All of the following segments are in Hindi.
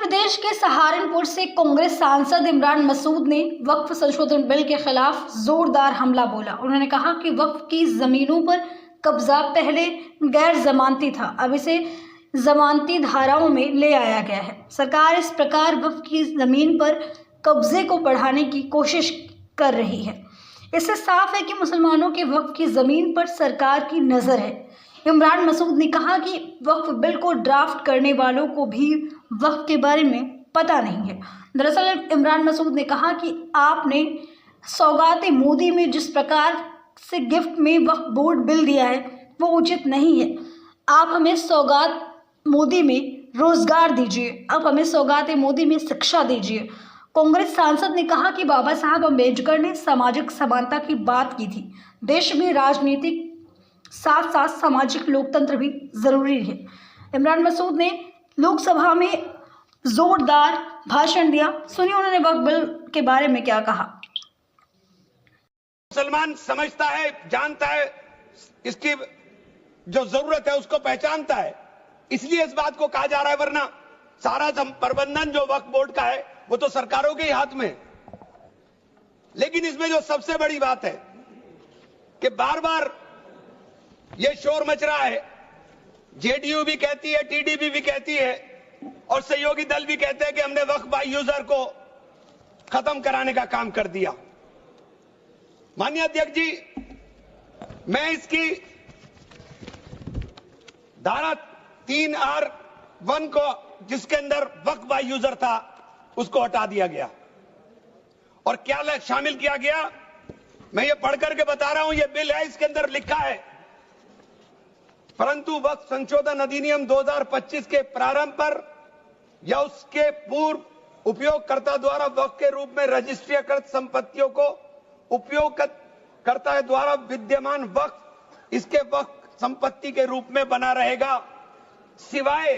प्रदेश के सहारनपुर से कांग्रेस सांसद इमरान मसूद ने वक्फ संशोधन बिल के खिलाफ जोरदार हमला बोला। उन्होंने कहा कि वक्फ की जमीनों पर कब्जा पहले गैर जमानती था, अब इसे जमानती धाराओं में ले आया गया है। सरकार इस प्रकार वक्फ की जमीन पर कब्जे को बढ़ाने की कोशिश कर रही है। इससे साफ है कि मुसलमानों के वक्फ की जमीन पर सरकार की नजर है। इमरान मसूद ने कहा कि वक्फ बिल को ड्राफ्ट करने वालों को भी वक्फ के बारे में पता नहीं है। दरअसल इमरान मसूद ने कहा कि आपने सौगात मोदी में जिस प्रकार से गिफ्ट में वक्फ बोर्ड बिल दिया है वो उचित नहीं है। आप हमें सौगात मोदी में रोजगार दीजिए, आप हमें सौगात मोदी में शिक्षा दीजिए। कांग्रेस सांसद ने कहा कि बाबा साहब अम्बेडकर ने सामाजिक समानता की बात की थी। देश में राजनीतिक साथ साथ सामाजिक लोकतंत्र भी जरूरी है। इमरान मसूद ने लोकसभा में जोरदार भाषण दिया। सुनिए उन्होंने वक्फ बिल के बारे में क्या कहा। मुसलमान समझता है, जानता है, इसकी जो जरूरत है उसको पहचानता है, इसलिए इस बात को कहा जा रहा है, वरना सारा प्रबंधन जो वक्फ बोर्ड का है वो तो सरकारों के ही हाथ में। लेकिन इसमें जो सबसे बड़ी बात है कि बार बार ये शोर मच रहा है, जेडीयू भी कहती है, टीडीपी भी कहती है और सहयोगी दल भी कहते हैं कि हमने वक्फ बाय यूजर को खत्म कराने का काम कर दिया। माननीय अध्यक्ष जी, मैं इसकी धारा 3R1 को, जिसके अंदर वक्फ बाय यूजर था, उसको हटा दिया गया और क्या शामिल किया गया, मैं ये पढ़ करके बता रहा हूं। ये बिल है, इसके अंदर लिखा है, परंतु वक्फ संशोधन अधिनियम 2025 के प्रारंभ पर या उसके पूर्व उपयोगकर्ता द्वारा वक्फ के रूप में रजिस्ट्रीकृत संपत्तियों को उपयोगकर्ता द्वारा विद्यमान वक्फ इसके वक्फ संपत्ति के रूप में बना रहेगा, सिवाय,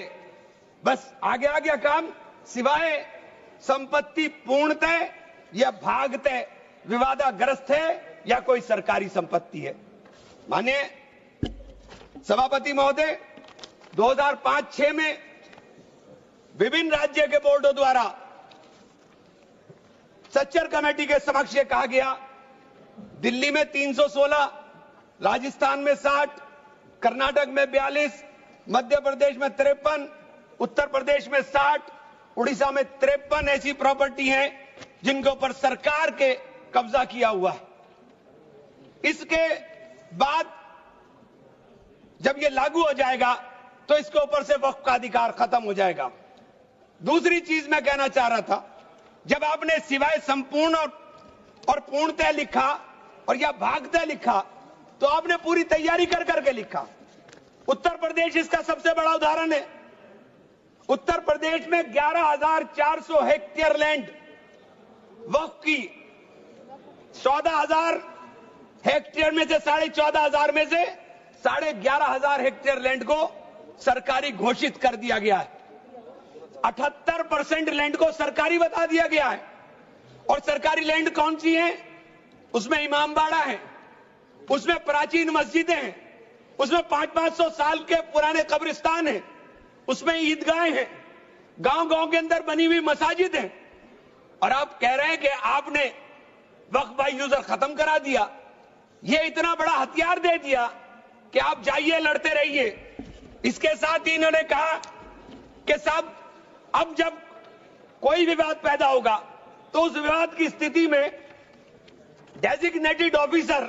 बस आगे आ गया काम, सिवाय संपत्ति पूर्णतः या भागतः विवादाग्रस्त है या कोई सरकारी संपत्ति है। माननीय सभापति महोदय, 2005-6 में विभिन्न राज्य के बोर्डों द्वारा सच्चर कमेटी के समक्ष ये कहा गया, दिल्ली में 316, राजस्थान में 60, कर्नाटक में 42, मध्य प्रदेश में 53, उत्तर प्रदेश में 60, उड़ीसा में 53 ऐसी प्रॉपर्टी हैं जिनके ऊपर सरकार के कब्जा किया हुआ है। इसके बाद जब ये लागू हो जाएगा तो इसके ऊपर से वक्फ का अधिकार खत्म हो जाएगा। दूसरी चीज मैं कहना चाह रहा था, जब आपने सिवाय संपूर्ण और पूर्णतः लिखा और या भागतः लिखा तो आपने पूरी तैयारी कर करके लिखा। उत्तर प्रदेश इसका सबसे बड़ा उदाहरण है। उत्तर प्रदेश में 11,400 हेक्टेयर लैंड वक्फ की, 14,000 हेक्टेयर में से 14,500 में से 11,500 हेक्टेयर लैंड को सरकारी घोषित कर दिया गया है। 78% लैंड को सरकारी बता दिया गया है। और सरकारी लैंड कौन सी है? उसमें इमामबाड़ा है, उसमें प्राचीन मस्जिदें हैं, उसमें 500-500 साल के पुराने कब्रिस्तान हैं, उसमें ईदगाहें हैं, गांव-गांव के अंदर बनी हुई मसाजिद हैं। और आप कह रहे हैं कि आपने वक्फ बाय यूजर खत्म करा दिया। ये इतना बड़ा हथियार दे दिया कि आप जाइए, लड़ते रहिए। इसके साथ ही इन्होंने कहा कि साहब, अब जब कोई विवाद पैदा होगा तो उस विवाद की स्थिति में डेजिग्नेटेड ऑफिसर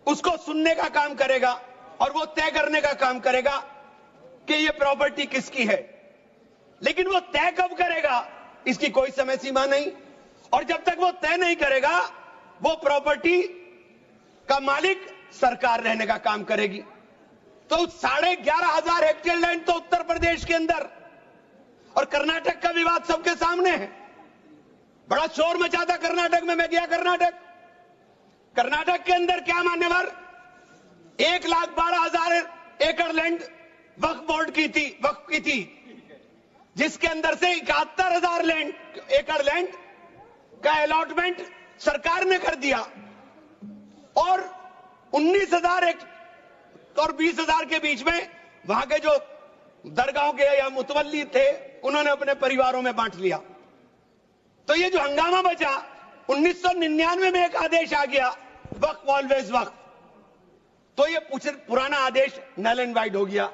उसको सुनने का काम करेगा और वो तय करने का काम करेगा कि ये प्रॉपर्टी किसकी है। लेकिन वो तय कब करेगा, इसकी कोई समय सीमा नहीं। और जब तक वो तय नहीं करेगा, वो प्रॉपर्टी का मालिक सरकार रहने का काम करेगी। तो 11,500 हेक्टेयर लैंड तो उत्तर प्रदेश के अंदर, और कर्नाटक का विवाद सबके सामने है। बड़ा शोर मचा था कर्नाटक में, मैं गया कर्नाटक। कर्नाटक के अंदर क्या मान्यवर 1,12,000 एकड़ लैंड वक्फ बोर्ड की थी, वक्फ की थी, जिसके अंदर से 71,000 एकड़ लैंड का अलॉटमेंट सरकार ने कर दिया और 19,000 और 20,000 के बीच में वहां के जो दरगाहों के या मुतवल्ली थे उन्होंने अपने परिवारों में बांट लिया। तो ये जो हंगामा बचा, 1999 में एक आदेश आ गया, वक्फ ऑलवेज वक्फ, तो ये पुराना आदेश नल एंड वाइड हो गया।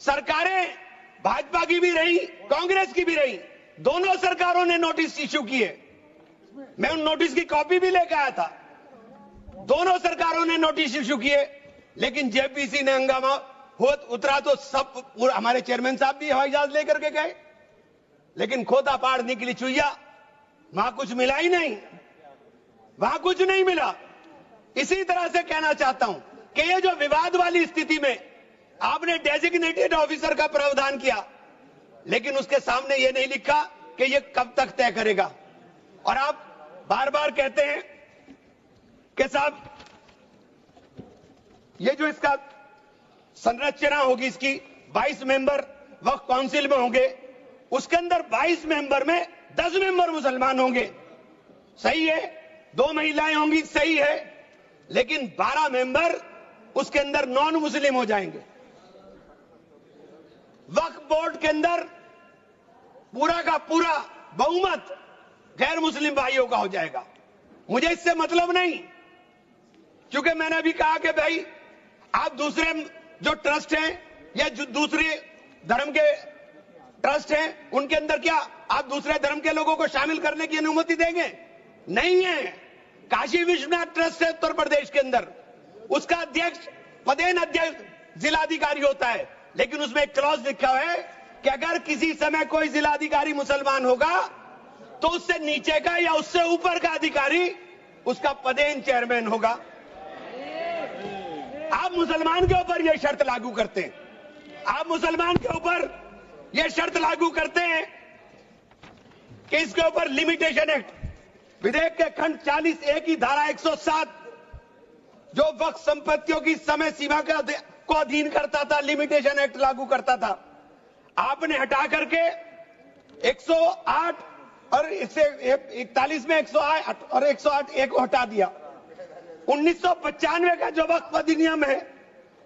सरकारें भाजपा की भी रही, कांग्रेस की भी रही, दोनों सरकारों ने नोटिस इश्यू किए। मैं उन नोटिस की कॉपी भी लेकर आया था। दोनों सरकारों ने नोटिस इश्यू किए, लेकिन जेपीसी ने हंगामा उतरा तो सब हमारे चेयरमैन साहब भी हवाई जहाज लेकर के गए, लेकिन खोदा पाड़ निकली चुईया, वहां कुछ मिला ही नहीं, वहां कुछ नहीं मिला। इसी तरह से कहना चाहता हूं कि ये जो विवाद वाली स्थिति में आपने डेजिग्नेटेड ऑफिसर का प्रावधान किया, लेकिन उसके सामने ये नहीं लिखा कि ये कब तक तय करेगा। और आप बार बार कहते हैं कि साहब ये जो इसका संरचना होगी, इसकी 22 मेंबर वक्फ काउंसिल में होंगे, उसके अंदर 22 मेंबर में 10 मेंबर मुसलमान होंगे, सही है, 2 महिलाएं होंगी, सही है, लेकिन 12 मेंबर उसके अंदर नॉन मुस्लिम हो जाएंगे। वक्फ बोर्ड के अंदर पूरा का पूरा बहुमत गैर मुस्लिम भाइयों का हो जाएगा। मुझे इससे मतलब नहीं, क्योंकि मैंने अभी कहा कि भाई आप दूसरे जो ट्रस्ट हैं या जो दूसरे धर्म के ट्रस्ट हैं, उनके अंदर क्या आप दूसरे धर्म के लोगों को शामिल करने की अनुमति देंगे? नहीं है। काशी विश्वनाथ ट्रस्ट है उत्तर प्रदेश के अंदर, उसका अध्यक्ष पदेन अध्यक्ष जिलाधिकारी होता है, लेकिन उसमें एक क्लॉज लिखा हुआ है कि अगर किसी समय कोई जिलाधिकारी मुसलमान होगा तो उससे नीचे का या उससे ऊपर का अधिकारी उसका पदेन चेयरमैन होगा। आप मुसलमान के ऊपर यह शर्त लागू करते हैं, आप मुसलमान के ऊपर यह शर्त लागू करते हैं कि इसके ऊपर लिमिटेशन एक्ट, विधेयक के खंड 40A की धारा 107 जो वक्फ संपत्तियों की समय सीमा को अधीन करता था, लिमिटेशन एक्ट लागू करता था, आपने हटा करके 108 और 41 में 108 और 108 एक को हटा दिया। 1995 का जो वक्फ अधिनियम है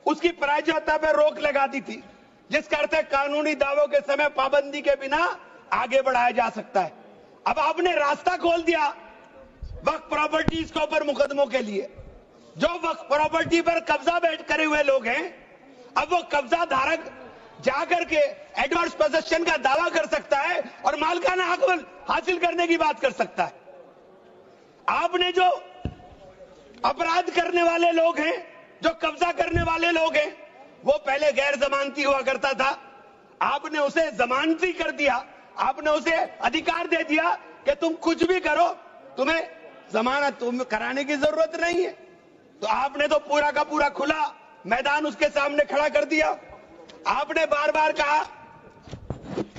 उसकी प्रायज्यता पर रोक लगा दी थी, जिसका अर्थ है कानूनी दावों के समय पाबंदी के बिना आगे बढ़ाया जा सकता है। अब आपने रास्ता खोल दिया वक्फ प्रॉपर्टीज के ऊपर मुकदमों के लिए। जो वक्फ प्रॉपर्टी पर कब्जा बैठ करे हुए लोग हैं, अब वो कब्जा धारक जाकर के एडवर्स पोजेशन का दावा कर सकता है और मालिकाना हक हासिल करने की बात कर सकता है। आपने जो अपराध करने वाले लोग हैं, जो कब्जा करने वाले लोग हैं, वो पहले गैर जमानती हुआ करता था, आपने उसे जमानती कर दिया, आपने उसे अधिकार दे दिया कि तुम कुछ भी करो, तुम्हें जमानत कराने की जरूरत नहीं है। तो आपने तो पूरा का पूरा खुला मैदान उसके सामने खड़ा कर दिया। आपने बार बार कहा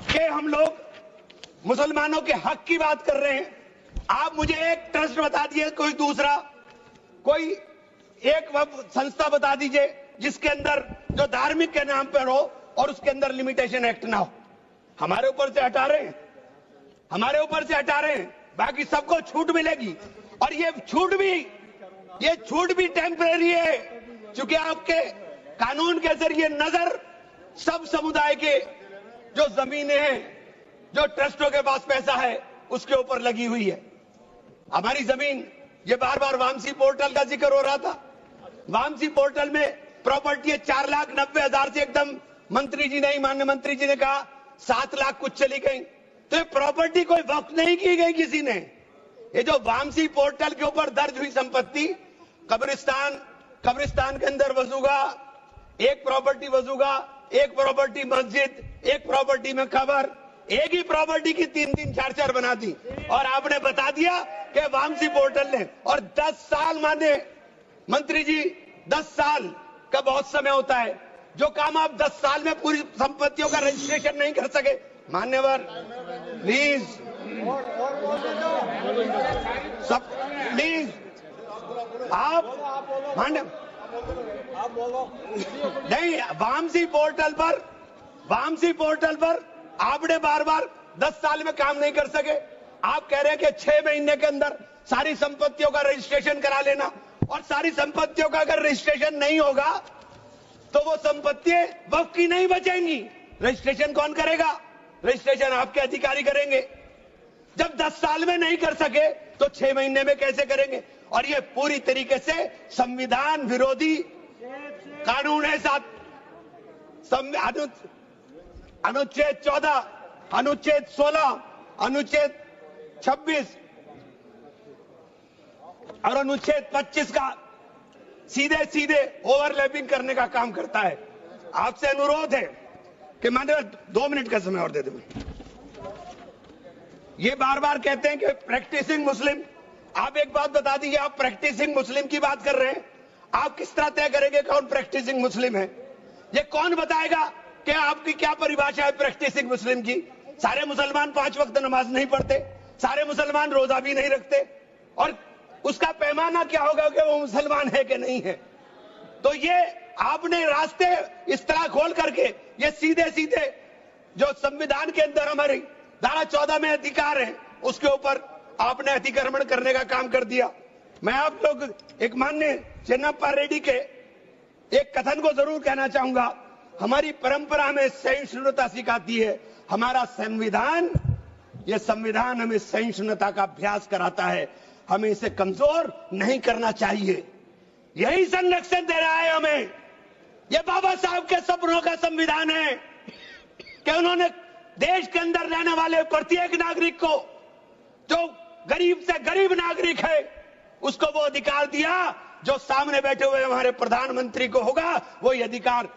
कि हम लोग मुसलमानों के हक की बात कर रहे हैं। आप मुझे एक ट्रस्ट बता दिए, कोई दूसरा, कोई एक संस्था बता दीजिए जिसके अंदर जो धार्मिक के नाम पर हो और उसके अंदर लिमिटेशन एक्ट ना हो। हमारे ऊपर से हटा रहे हैं, हमारे ऊपर से हटा रहे हैं, बाकी सबको छूट मिलेगी। और ये छूट भी टेम्परेरी है, क्योंकि आपके कानून के जरिए नजर सब समुदाय के जो जमीनें हैं, जो ट्रस्टों के पास पैसा है, उसके ऊपर लगी हुई है। हमारी जमीन, ये बार बार वामसी पोर्टल का जिक्र हो रहा था, वामसी पोर्टल में प्रॉपर्टी 4,90,000 से एकदम मंत्री जी ने, माननीय मंत्री जी ने कहा 7 लाख कुछ चली गई। तो ये प्रॉपर्टी कोई वक्त नहीं की गई किसी ने। ये जो वामसी पोर्टल के ऊपर दर्ज हुई संपत्ति, कब्रिस्तान के अंदर वसूगा, एक प्रॉपर्टी वसूगा, एक प्रॉपर्टी मस्जिद, एक प्रॉपर्टी में कब्र, एक ही प्रॉपर्टी की 3-3, 4-4 बना दी। और आपने बता दिया कि वामसी पोर्टल ने, और 10 साल माने मंत्री जी, 10 साल का बहुत समय होता है। जो काम आप 10 साल में पूरी संपत्तियों का रजिस्ट्रेशन नहीं कर सके, मान्यवर प्लीज सब प्लीज आप मान्य नहीं, वामसी पोर्टल पर आपने बार बार 10 साल में काम नहीं कर सके। आप कह रहे हैं कि 6 महीने के अंदर सारी संपत्तियों का रजिस्ट्रेशन करा लेना, और सारी संपत्तियों का अगर रजिस्ट्रेशन नहीं होगा तो वो संपत्तियां वक्फ की नहीं बचेंगी। रजिस्ट्रेशन कौन करेगा? रजिस्ट्रेशन आपके अधिकारी करेंगे। जब 10 साल में नहीं कर सके तो 6 महीने में कैसे करेंगे? और ये पूरी तरीके से संविधान विरोधी कानून है। साथ अनुच्छेद 14, अनुच्छेद 16, अनुच्छेद 26 और अनुच्छेद 25 का सीधे सीधे ओवरलैपिंग करने का काम करता है। आपसे अनुरोध है कि माननीय 2 मिनट का समय और दे दें। ये बार बार कहते हैं कि प्रैक्टिसिंग मुस्लिम। आप एक बात बता दीजिए, आप प्रैक्टिसिंग मुस्लिम की बात कर रहे हैं, आप किस तरह तय करेंगे कौन प्रैक्टिसिंग मुस्लिम है? ये कौन बताएगा कि आपकी क्या परिभाषा है प्रैक्टिसिंग मुस्लिम की? सारे मुसलमान 5 वक्त नमाज नहीं पढ़ते, सारे मुसलमान रोजा भी नहीं रखते, और उसका पैमाना क्या होगा कि वो मुसलमान है कि नहीं है? तो ये आपने रास्ते इस तरह खोल करके ये सीधे सीधे जो संविधान के अंदर हमारी धारा 14 में अधिकार है उसके ऊपर आपने अतिक्रमण करने का काम कर दिया। मैं आप लोग एक माननीय चेन्नप्पा रेड्डी के एक कथन को जरूर कहना चाहूंगा। हमारी परंपरा हमें सहिष्णुता सिखाती है, हमारा संविधान, ये संविधान हमें सहिष्णुता का अभ्यास कराता है, हमें इसे कमजोर नहीं करना चाहिए। यही संरक्षण दे रहा है हमें। ये बाबा साहब के सपनों का संविधान है कि उन्होंने देश के अंदर रहने वाले प्रत्येक नागरिक को, जो गरीब से गरीब नागरिक है, उसको वो अधिकार दिया जो सामने बैठे हुए हमारे प्रधानमंत्री को होगा, वो ये अधिकार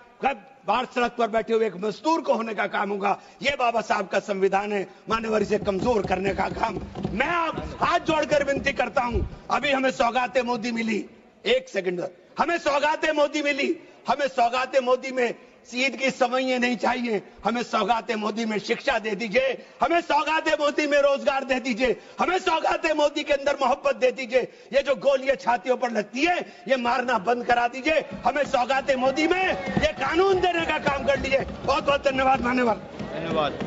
बाहर सड़क पर बैठे हुए एक मजदूर को होने का काम होगा। ये बाबा साहब का संविधान है। मान्यवर, इसे कमजोर करने का काम मैं आप हाथ जोड़कर विनती करता हूं। अभी हमें सौगाते मोदी मिली, एक सेकंड, हमें सौगाते मोदी मिली। हमें सौगाते मोदी में ईद की सवैयां नहीं चाहिए, हमें सौगाते मोदी में शिक्षा दे दीजिए, हमें सौगाते मोदी में रोजगार दे दीजिए, हमें सौगाते मोदी के अंदर मोहब्बत दे दीजिए। ये जो गोलियां छातियों पर लगती है ये मारना बंद करा दीजिए। हमें सौगाते मोदी में ये कानून देने का काम कर लीजिए। बहुत बहुत धन्यवाद। मान्यवर, धन्यवाद।